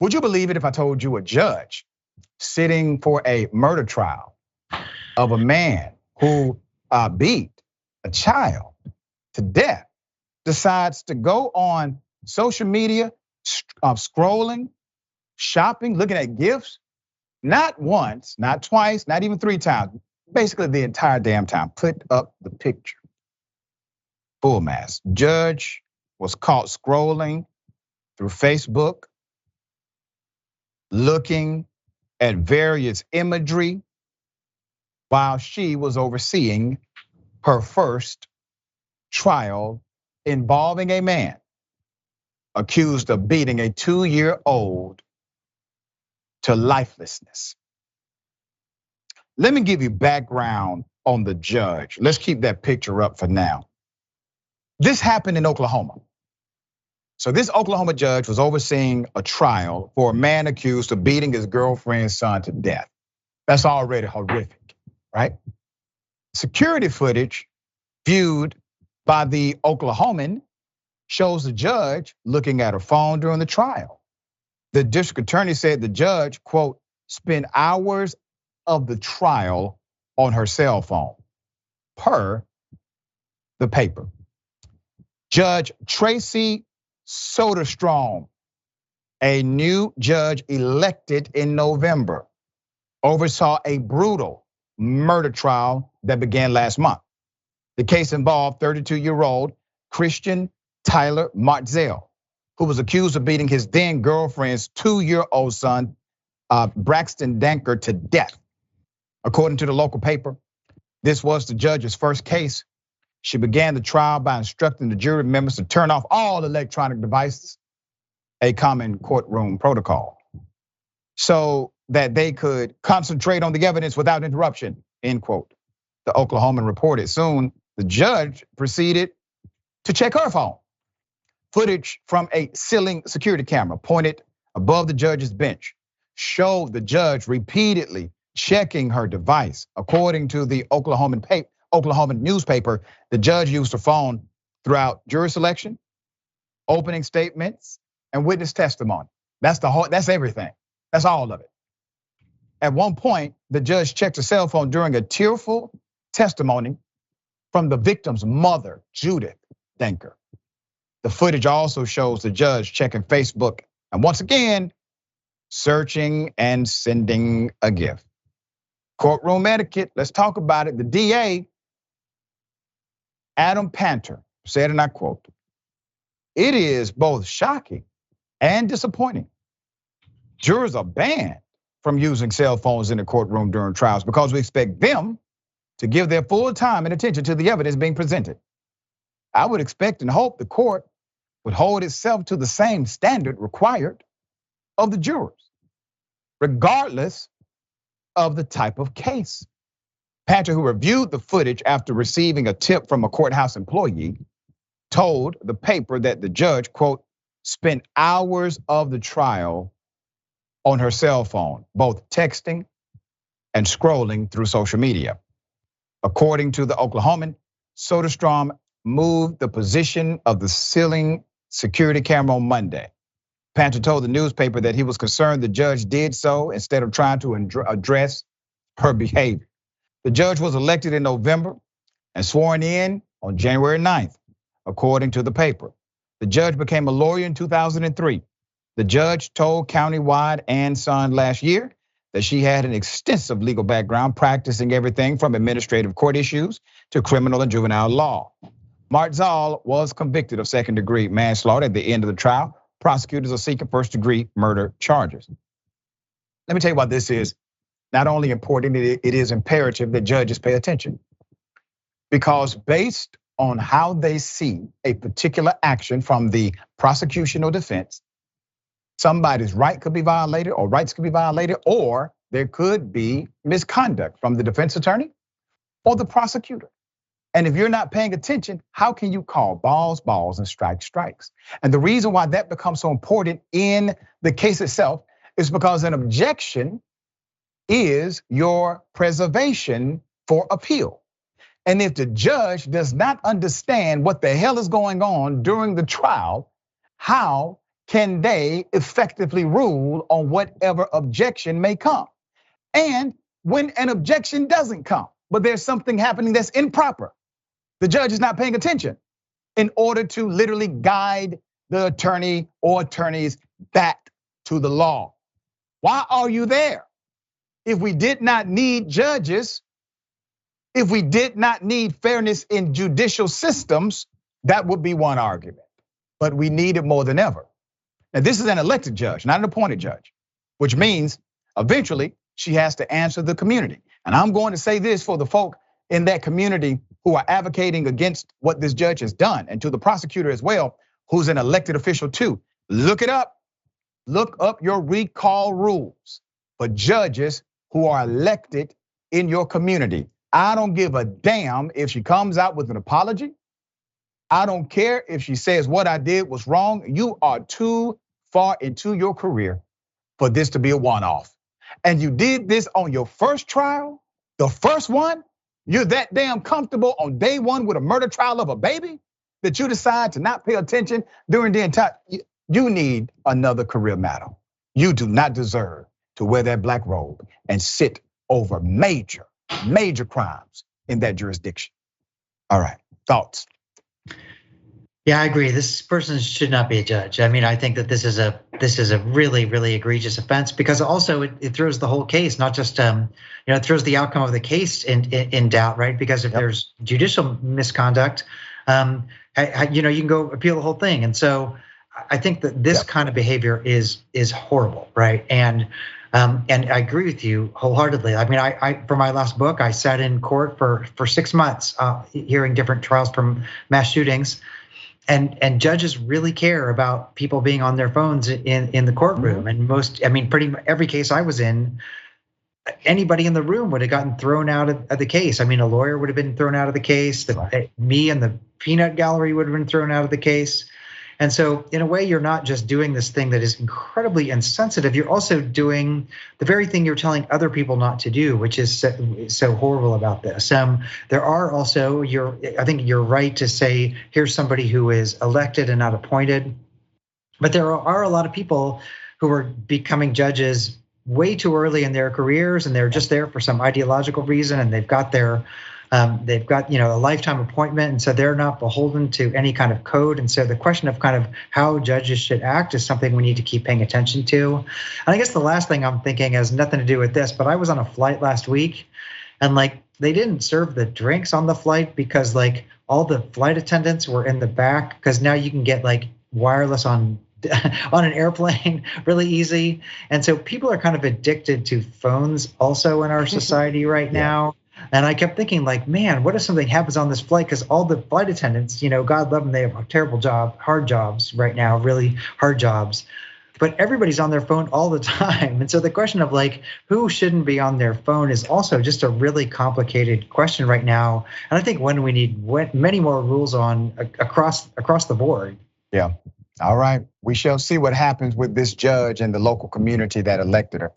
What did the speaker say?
Would you believe it if I told you a judge sitting for a murder trial of a man who beat a child to death decides to go on social media, scrolling, shopping, looking at gifts, not once, not twice, not even 3 times, basically the entire damn time. Put up the picture. Full mask. Judge was caught scrolling through Facebook, looking at various imagery while she was overseeing her first trial involving a man accused of beating a 2-year-old to lifelessness. Let me give you background on the judge. Let's keep that picture up for now. This happened in Oklahoma. So this Oklahoma judge was overseeing a trial for a man accused of beating his girlfriend's son to death. That's already horrific, right? Security footage viewed by the Oklahoman shows the judge looking at her phone during the trial. The district attorney said the judge, quote, spent hours of the trial on her cell phone, per the paper. Judge Traci Soderstrom, a new judge elected in November, oversaw a brutal murder trial that began last month. The case involved 32-year-old Khristian Tyler Martzall, who was accused of beating his then girlfriend's 2-year-old son, Braxton Danker, to death. According to the local paper, this was the judge's first case. She began the trial by instructing the jury members to turn off all electronic devices, a common courtroom protocol, so that they could concentrate on the evidence without interruption, end quote. The Oklahoman reported. Soon, the judge proceeded to check her phone. Footage from a ceiling security camera pointed above the judge's bench showed the judge repeatedly checking her device. According to the Oklahoman newspaper, the judge used her phone throughout jury selection, opening statements, and witness testimony. That's everything. That's all of it. At one point, the judge checked her cell phone during a tearful testimony from the victim's mother, Judith Danker. The footage also shows the judge checking Facebook and once again, searching and sending a gift. Courtroom etiquette, let's talk about it. The DA, Adam Panter, said, and I quote, "It is both shocking and disappointing. Jurors are banned from using cell phones in the courtroom during trials because we expect them to give their full time and attention to the evidence being presented. I would expect and hope the court would hold itself to the same standard required of the jurors, regardless of the type of case." Panter, who reviewed the footage after receiving a tip from a courthouse employee, told the paper that the judge, quote, spent hours of the trial on her cell phone, both texting and scrolling through social media. According to the Oklahoman, Soderstrom moved the position of the ceiling security camera on Monday. Panter told the newspaper that he was concerned the judge did so instead of trying to address her behavior. The judge was elected in November and sworn in on January 9th, according to the paper. The judge became a lawyer in 2003. The judge told Countywide and Sun last year that she had an extensive legal background practicing everything from administrative court issues to criminal and juvenile law. Martzall was convicted of second-degree manslaughter at the end of the trial. Prosecutors are seeking first-degree murder charges. Let me tell you why this is not only important, it is imperative that judges pay attention. Because based on how they see a particular action from the prosecution or defense, somebody's right could be violated or rights could be violated, or there could be misconduct from the defense attorney or the prosecutor. And if you're not paying attention, how can you call balls, balls and strikes? And the reason why that becomes so important in the case itself is because an objection is your preservation for appeal. And if the judge does not understand what the hell is going on during the trial, how can they effectively rule on whatever objection may come? And when an objection doesn't come, but there's something happening that's improper, the judge is not paying attention in order to literally guide the attorney or attorneys back to the law. Why are you there? If we did not need judges, if we did not need fairness in judicial systems, that would be one argument. But we need it more than ever. Now, this is an elected judge, not an appointed judge, which means eventually she has to answer the community. And I'm going to say this for the folk in that community who are advocating against what this judge has done, and to the prosecutor as well, who's an elected official too. Look it up. Look up your recall rules for judges who are elected in your community. I don't give a damn if she comes out with an apology. I don't care if she says what I did was wrong. You are too far into your career for this to be a one-off. And you did this on your first trial, the first one. You're that damn comfortable on day one with a murder trial of a baby that you decide to not pay attention during the entire. You need another career matter. You do not deserve to wear that black robe and sit over major crimes in that jurisdiction. All right, thoughts? Yeah, I agree. This person should not be a judge. I mean, I think that this is a really, really egregious offense, because also it throws the whole case, not just it throws the outcome of the case in doubt, right? Because if there's judicial misconduct, you can go appeal the whole thing. And so I think that this kind of behavior is horrible, right? And I agree with you wholeheartedly. I mean, I for my last book, I sat in court for 6 months, hearing different trials from mass shootings. And judges really care about people being on their phones in the courtroom. And pretty much every case I was in, anybody in the room would have gotten thrown out of the case. I mean, a lawyer would have been thrown out of the case. Me and the peanut gallery would have been thrown out of the case. And so in a way, you're not just doing this thing that is incredibly insensitive, you're also doing the very thing you're telling other people not to do, which is so horrible about this. There are also, I think you're right to say, here's somebody who is elected and not appointed. But there are a lot of people who are becoming judges way too early in their careers, and they're just there for some ideological reason, and they've got a lifetime appointment, and so they're not beholden to any kind of code. And so the question of kind of how judges should act is something we need to keep paying attention to. And I guess the last thing I'm thinking has nothing to do with this, but I was on a flight last week, and they didn't serve the drinks on the flight because all the flight attendants were in the back, because now you can get wireless on an airplane really easy. And so people are kind of addicted to phones also in our society right now. And I kept thinking, man, what if something happens on this flight? Because all the flight attendants, God love them, they have a terrible job, hard jobs right now, really hard jobs. But everybody's on their phone all the time. And so the question of who shouldn't be on their phone is also just a really complicated question right now. And I think we need many more rules on across the board. Yeah. All right. We shall see what happens with this judge and the local community that elected her.